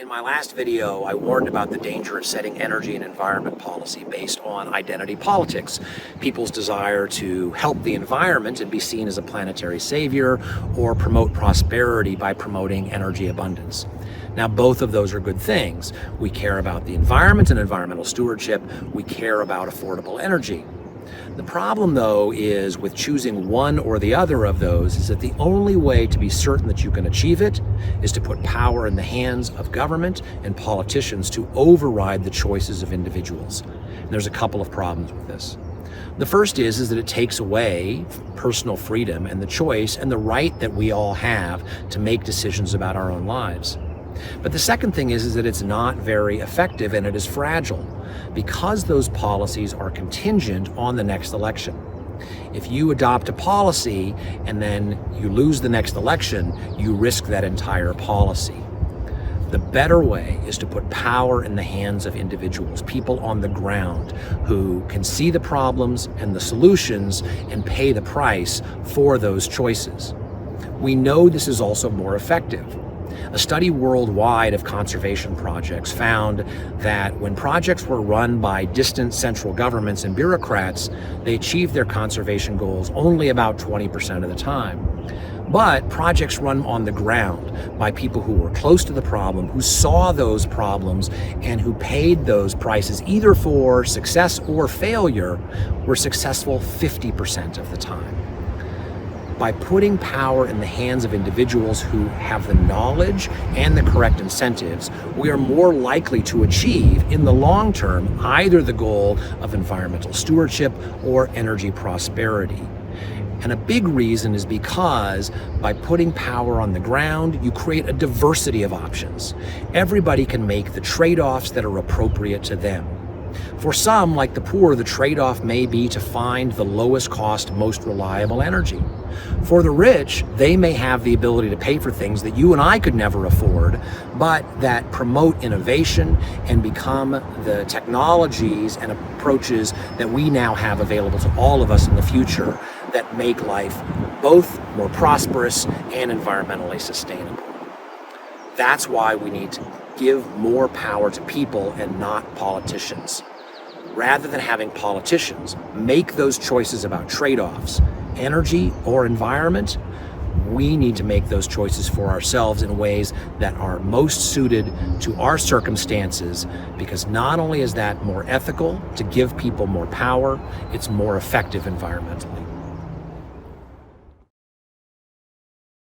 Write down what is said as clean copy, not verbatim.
In my last video, I warned about the danger of setting energy and environment policy based on identity politics, people's desire to help the environment and be seen as a planetary savior, or promote prosperity by promoting energy abundance. Now, both of those are good things. We care about the environment and environmental stewardship. We care about affordable energy. The problem, though, is with choosing one or the other of those is that the only way to be certain that you can achieve it is to put power in the hands of government and politicians to override the choices of individuals. And there's a couple of problems with this. The first is that it takes away personal freedom and the choice and the right that we all have to make decisions about our own lives. But the second thing is that it's not very effective and it is fragile because those policies are contingent on the next election. If you adopt a policy and then you lose the next election, you risk that entire policy. The better way is to put power in the hands of individuals, people on the ground who can see the problems and the solutions and pay the price for those choices. We know this is also more effective. A study worldwide of conservation projects found that when projects were run by distant central governments and bureaucrats, they achieved their conservation goals only about 20% of the time. But projects run on the ground by people who were close to the problem, who saw those problems, and who paid those prices either for success or failure, were successful 50% of the time. By putting power in the hands of individuals who have the knowledge and the correct incentives, we are more likely to achieve, in the long term, either the goal of environmental stewardship or energy prosperity. And a big reason is because by putting power on the ground, you create a diversity of options. Everybody can make the trade-offs that are appropriate to them. For some, like the poor, the trade-off may be to find the lowest cost, most reliable energy. For the rich, they may have the ability to pay for things that you and I could never afford, but that promote innovation and become the technologies and approaches that we now have available to all of us in the future that make life both more prosperous and environmentally sustainable. That's why we need to give more power to people and not politicians. Rather than having politicians make those choices about trade-offs, energy or environment, we need to make those choices for ourselves in ways that are most suited to our circumstances, because not only is that more ethical to give people more power, it's more effective environmentally.